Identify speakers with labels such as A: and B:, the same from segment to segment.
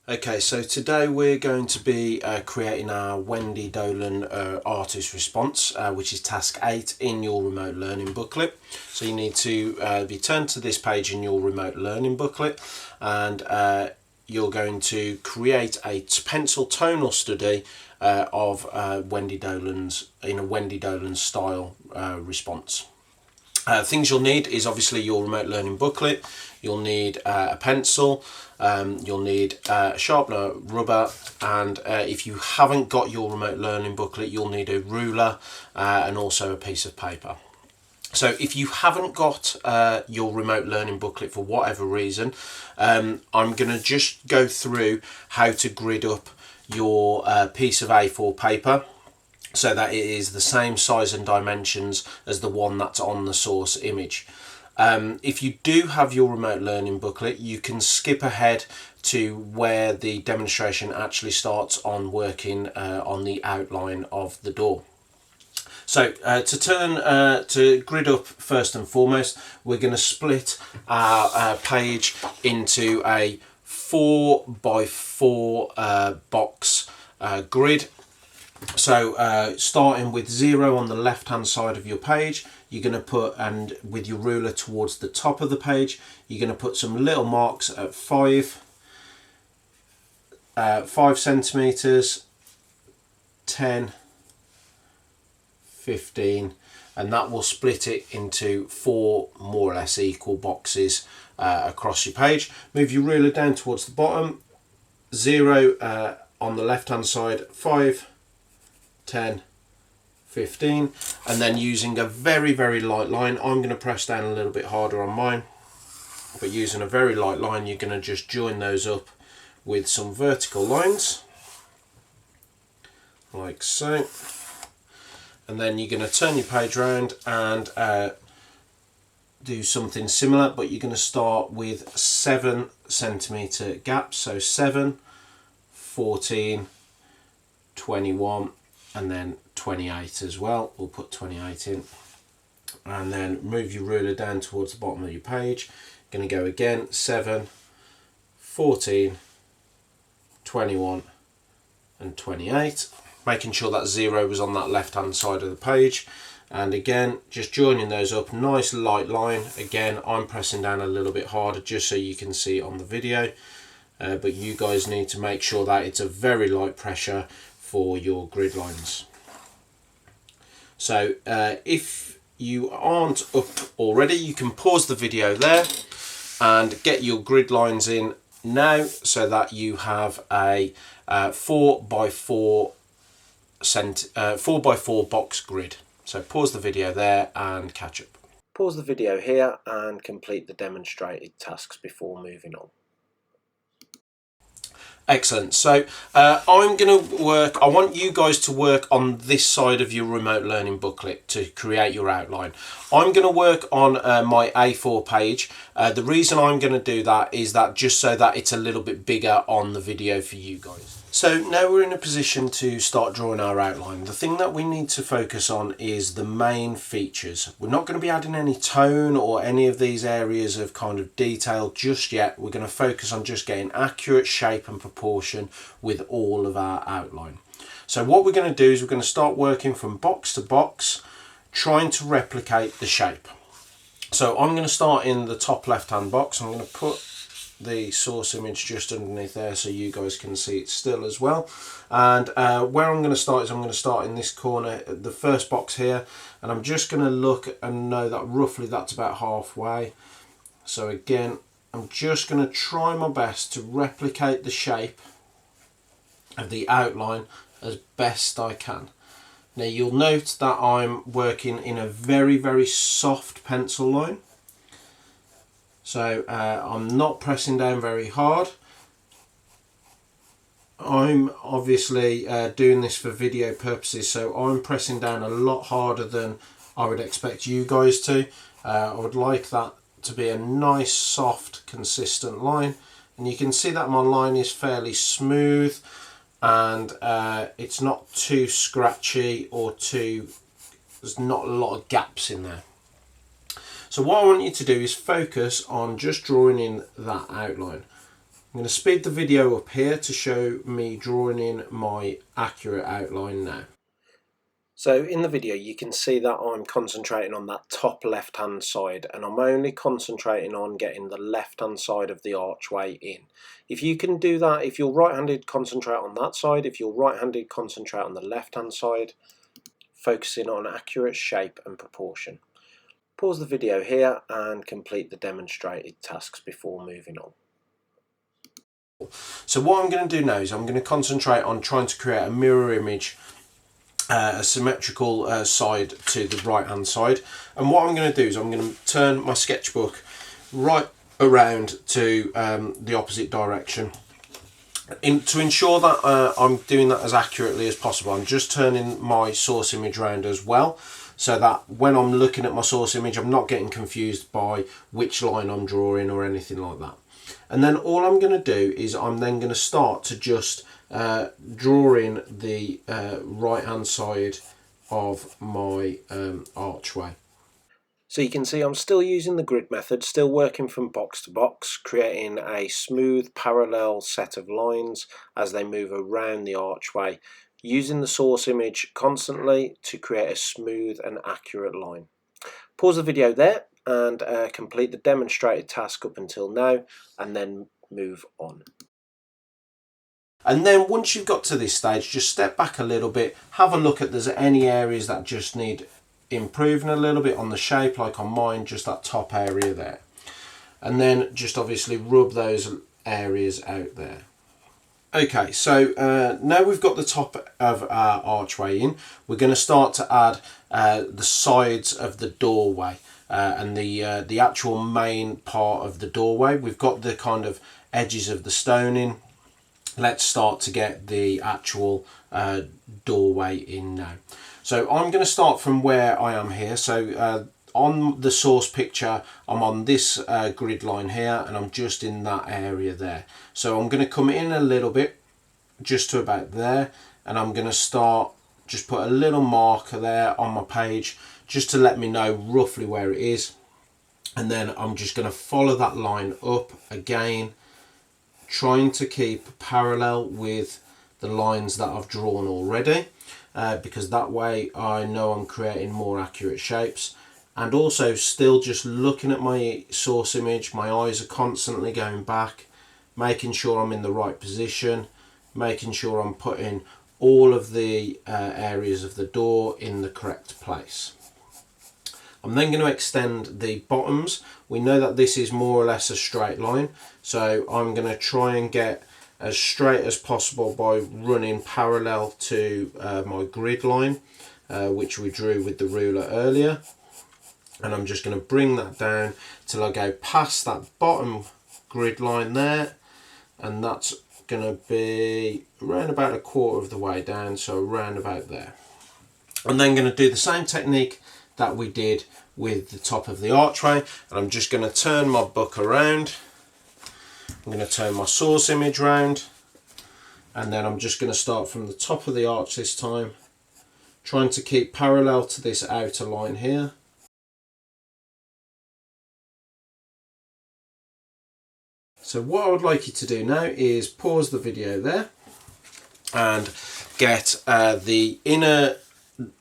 A: Okay, so today we're going to be creating our Wendy Dolan artist response, which is task 8 in your remote learning booklet. So you need to be turned to this page in your remote learning booklet, and you're going to create a pencil tonal study of Wendy Dolan's, in a Wendy Dolan style response. Things you'll need is obviously your remote learning booklet. You'll need a pencil, you'll need a sharpener, rubber, and if you haven't got your remote learning booklet, you'll need a ruler and also a piece of paper. So if you haven't got your remote learning booklet for whatever reason, I'm going to just go through how to grid up your piece of A4 paper, so that it is the same size and dimensions as the one that's on the source image. If you do have your remote learning booklet, you can skip ahead to where the demonstration actually starts on working on the outline of the door. So to grid up, first and foremost, we're going to split our page into a 4x4 box grid. So starting with 0 on the left hand side of your page, you're going to put, and with your ruler towards the top of the page, you're going to put some little marks at 5 centimeters, 10, 15, and that will split it into 4 more or less equal boxes across your page. Move your ruler down towards the bottom, 0 on the left hand side, 5, 10, 15, and then using a very light line, I'm going to press down a little bit harder on mine, but using a very light line, you're going to just join those up with some vertical lines like so, and then you're going to turn your page around and do something similar, but you're going to start with 7 centimeter gaps, so 7, 14, 21, and then 28 as well. We'll put 28 in, and then move your ruler down towards the bottom of your page. Going to go again, 7, 14, 21 and 28, making sure that 0 was on that left hand side of the page, and again just joining those up, nice light line. Again, I'm pressing down a little bit harder just so you can see on the video, but you guys need to make sure that it's a very light pressure for your grid lines. So if you aren't up already, you can pause the video there and get your grid lines in now, so that you have a 4x4 box grid. So pause the video there and catch up. Pause the video here and complete the demonstrated tasks before moving on. Excellent. So I'm going to work, I want you guys to work on this side of your remote learning booklet to create your outline. I'm going to work on my A4 page. The reason I'm going to do that is that just so that it's a little bit bigger on the video for you guys. So now we're in a position to start drawing our outline. The thing that we need to focus on is the main features. We're not going to be adding any tone or any of these areas of kind of detail just yet. We're going to focus on just getting accurate shape and proportion with all of our outline. So what we're going to do is we're going to start working from box to box, trying to replicate the shape. So I'm going to start in the top left hand box. I'm going to put the source image just underneath there so you guys can see it still as well, and where I'm going to start is I'm going to start in this corner, the first box here, and I'm just going to look and know that roughly that's about halfway. So again, I'm just going to try my best to replicate the shape of the outline as best I can. Now you'll note that I'm working in a very soft pencil line. So I'm not pressing down very hard. I'm obviously doing this for video purposes, so I'm pressing down a lot harder than I would expect you guys to. I would like that to be a nice, soft, consistent line. And you can see that my line is fairly smooth, and it's not too scratchy or there's not a lot of gaps in there. So what I want you to do is focus on just drawing in that outline. I'm going to speed the video up here to show me drawing in my accurate outline now. So in the video you can see that I'm concentrating on that top left hand side, and I'm only concentrating on getting the left hand side of the archway in. If you can do that, if you're right handed, concentrate on that side. If you're right handed, concentrate on the left hand side, focusing on accurate shape and proportion. Pause the video here and complete the demonstrated tasks before moving on. So what I'm going to do now is I'm going to concentrate on trying to create a mirror image, a symmetrical side to the right hand side. And what I'm going to do is I'm going to turn my sketchbook right around to the opposite direction. To ensure that I'm doing that as accurately as possible, I'm just turning my source image around as well, so that when I'm looking at my source image I'm not getting confused by which line I'm drawing or anything like that. And then all I'm going to do is I'm then going to start to just draw in the right hand side of my archway. So you can see I'm still using the grid method, still working from box to box, creating a smooth parallel set of lines as they move around the archway, using the source image constantly to create a smooth and accurate line. Pause the video there and complete the demonstrated task up until now, and then move on. And then once you've got to this stage, just step back a little bit, have a look at there's any areas that just need improving a little bit on the shape, like on mine, just that top area there. And then just obviously rub those areas out there. Okay, so now we've got the top of our archway in, we're going to start to add the sides of the doorway and the actual main part of the doorway. We've got the kind of edges of the stone in. Let's start to get the actual doorway in now. So I'm going to start from where I am here. So on the source picture, I'm on this grid line here, and I'm just in that area there. So I'm going to come in a little bit, just to about there, and I'm going to start, just put a little marker there on my page, just to let me know roughly where it is. And then I'm just going to follow that line up again, trying to keep parallel with the lines that I've drawn already, because that way I know I'm creating more accurate shapes. And also still just looking at my source image, my eyes are constantly going back, making sure I'm in the right position, making sure I'm putting all of the areas of the door in the correct place. I'm then going to extend the bottoms. We know that this is more or less a straight line, so I'm going to try and get as straight as possible by running parallel to my grid line, which we drew with the ruler earlier. And I'm just going to bring that down till I go past that bottom grid line there, and that's going to be around about a quarter of the way down, so around about there. I'm then going to do the same technique that we did with the top of the archway, and I'm just going to turn my book around. I'm going to turn my source image around, and then I'm just going to start from the top of the arch this time, trying to keep parallel to this outer line here. So what I would like you to do now is pause the video there and get the inner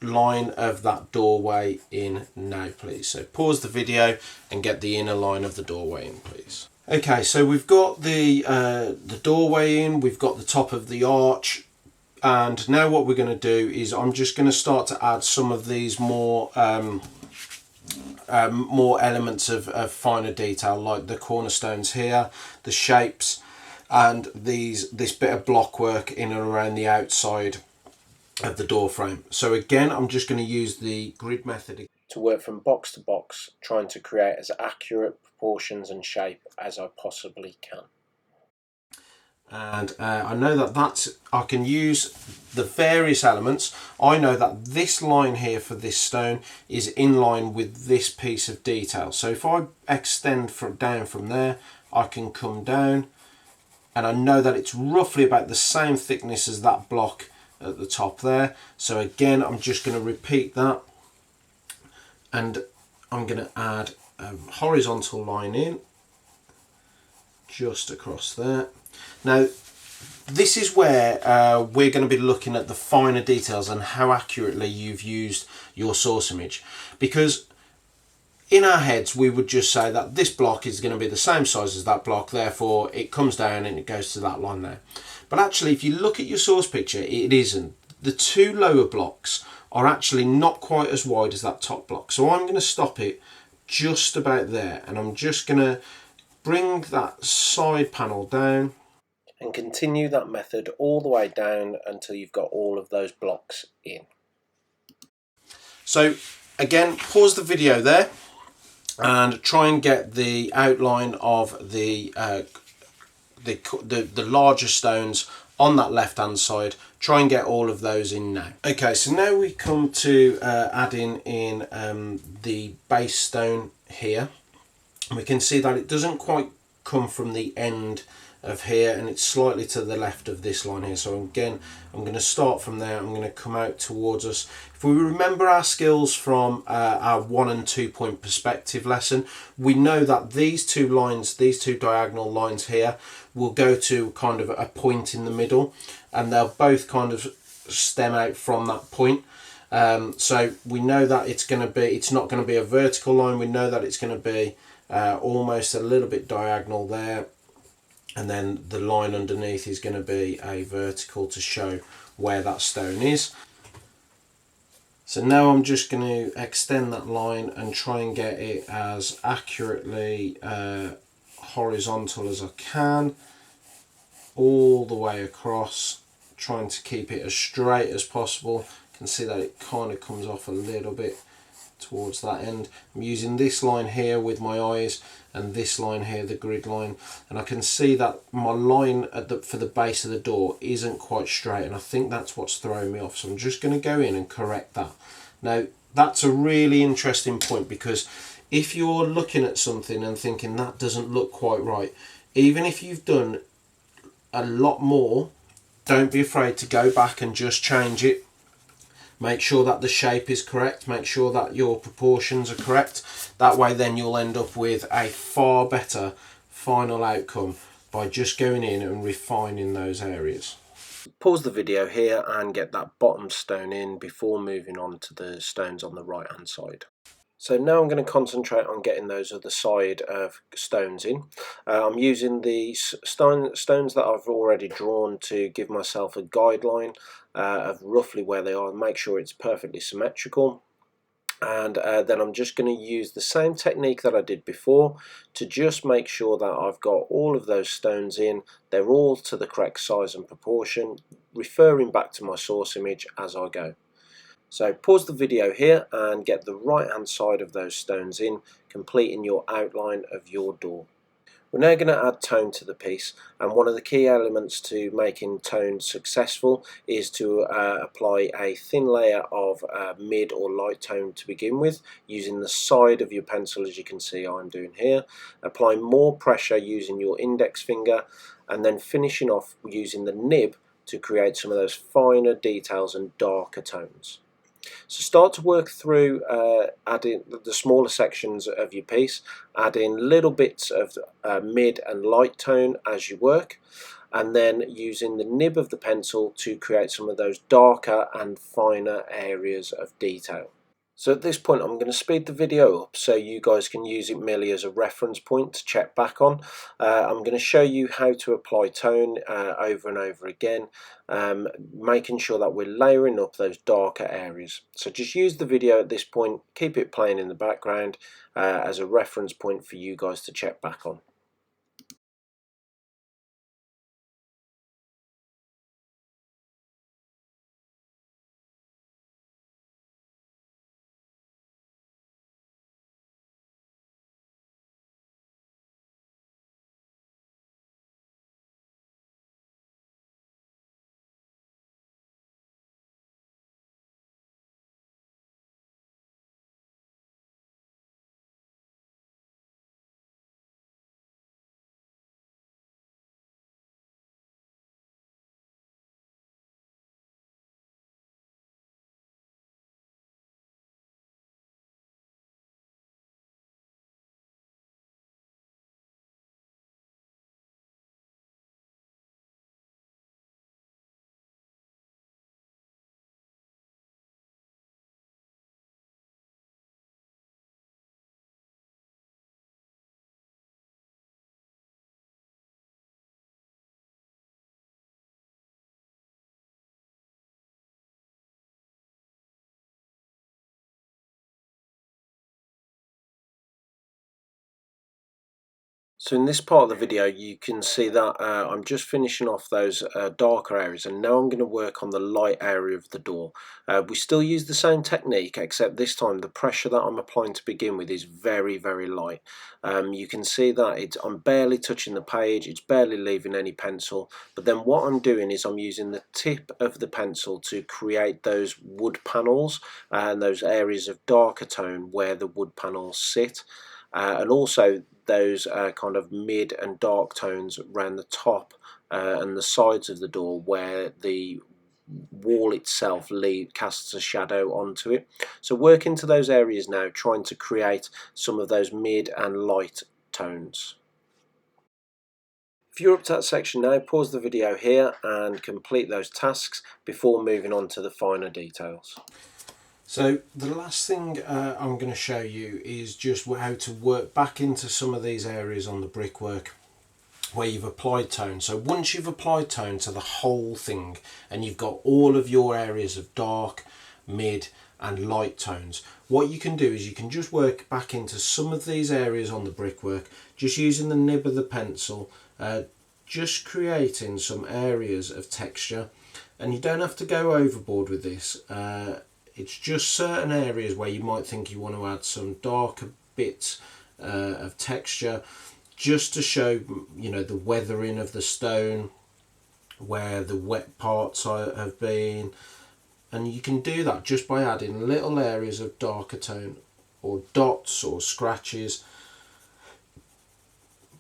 A: line of that doorway in now, please. So pause the video and get the inner line of the doorway in, please. Okay, so we've got the doorway in, we've got the top of the arch, and now what we're going to do is I'm just going to start to add some of these more elements of finer detail, like the cornerstones here, the shapes, and this bit of block work in and around the outside of the door frame. So again, I'm just going to use the grid method to work from box to box, trying to create as accurate proportions and shape as I possibly can. And I know that I can use the various elements. I know that this line here for this stone is in line with this piece of detail. So if I extend down from there, I can come down, and I know that it's roughly about the same thickness as that block at the top there. So again, I'm just going to repeat that, and I'm going to add a horizontal line in just across there. Now, this is where we're going to be looking at the finer details and how accurately you've used your source image, because in our heads we would just say that this block is going to be the same size as that block, therefore it comes down and it goes to that line there. But actually, if you look at your source picture, it isn't. The two lower blocks are actually not quite as wide as that top block. So I'm going to stop it just about there, and I'm just going to bring that side panel down and continue that method all the way down until you've got all of those blocks in. So again, pause the video there and try and get the outline of the larger stones on that left hand side. Try and get all of those in now. Okay, so now we come to adding in the base stone here. We can see that it doesn't quite come from the end of here, and it's slightly to the left of this line here. So again, I'm going to start from there. I'm going to come out towards us. If we remember our skills from our 1 and 2 point perspective lesson, we know that these two lines, these two diagonal lines here, will go to kind of a point in the middle, and they'll both kind of stem out from that point. So we know that it's not going to be a vertical line. We know that it's going to be almost a little bit diagonal there, and then the line underneath is going to be a vertical to show where that stone is. So now I'm just going to extend that line and try and get it as accurately horizontal as I can, all the way across, trying to keep it as straight as possible. You can see that it kind of comes off a little bit towards that end. I'm using this line here with my eyes and this line here, the grid line, and I can see that my line for the base of the door isn't quite straight, and I think that's what's throwing me off. So I'm just going to go in and correct that. Now that's a really interesting point, because if you're looking at something and thinking that doesn't look quite right, even if you've done a lot more, don't be afraid to go back and just change it. Make sure that the shape is correct, make sure that your proportions are correct. That way then you'll end up with a far better final outcome by just going in and refining those areas. Pause the video here and get that bottom stone in before moving on to the stones on the right hand side. So now I'm going to concentrate on getting those other side stones in. I'm using the stones that I've already drawn to give myself a guideline of roughly where they are and make sure it's perfectly symmetrical. And then I'm just going to use the same technique that I did before to just make sure that I've got all of those stones in. They're all to the correct size and proportion, referring back to my source image as I go. So pause the video here and get the right hand side of those stones in, completing your outline of your door. We're now going to add tone to the piece, and one of the key elements to making tone successful is to apply a thin layer of mid or light tone to begin with, using the side of your pencil, as you can see I'm doing here. Apply more pressure using your index finger, and then finishing off using the nib to create some of those finer details and darker tones. So start to work through adding the smaller sections of your piece, adding little bits of mid and light tone as you work, and then using the nib of the pencil to create some of those darker and finer areas of detail. So at this point I'm going to speed the video up so you guys can use it merely as a reference point to check back on. I'm going to show you how to apply tone over and over again, making sure that we're layering up those darker areas. So just use the video at this point, keep it playing in the background as a reference point for you guys to check back on. So in this part of the video you can see that I'm just finishing off those darker areas, and now I'm going to work on the light area of the door. We still use the same technique, except this time the pressure that I'm applying to begin with is very light. You can see that I'm barely touching the page, it's barely leaving any pencil, but then what I'm doing is I'm using the tip of the pencil to create those wood panels and those areas of darker tone where the wood panels sit. And also those kind of mid and dark tones around the top and the sides of the door where the wall itself casts a shadow onto it. So work into those areas now, trying to create some of those mid and light tones. If you're up to that section now, pause the video here and complete those tasks before moving on to the finer details. So the last thing I'm going to show you is just how to work back into some of these areas on the brickwork where you've applied tone. So once you've applied tone to the whole thing and you've got all of your areas of dark, mid and light tones, what you can do is you can just work back into some of these areas on the brickwork just using the nib of the pencil, just creating some areas of texture. And you don't have to go overboard with this. It's just certain areas where you might think you want to add some darker bits of texture, just to show, you know, the weathering of the stone, where the wet parts have been. And you can do that just by adding little areas of darker tone or dots or scratches.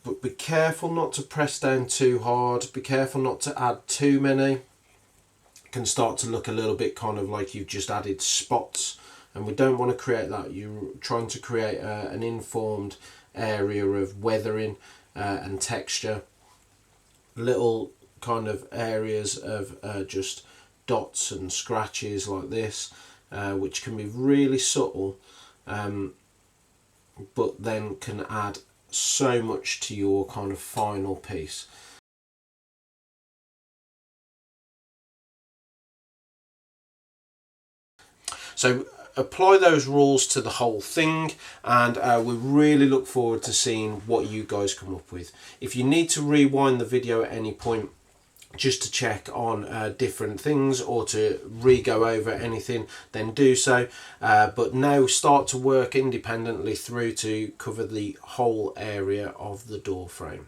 A: But be careful not to press down too hard, be careful not to add too many. Can start to look a little bit kind of like you've just added spots, and we don't want to create that. You're trying to create an informed area of weathering and texture, little kind of areas of just dots and scratches like this, which can be really subtle, but then can add so much to your kind of final piece. So apply those rules to the whole thing, and we really look forward to seeing what you guys come up with. If you need to rewind the video at any point just to check on different things or to re-go over anything, then do so. But now start to work independently through to cover the whole area of the door frame.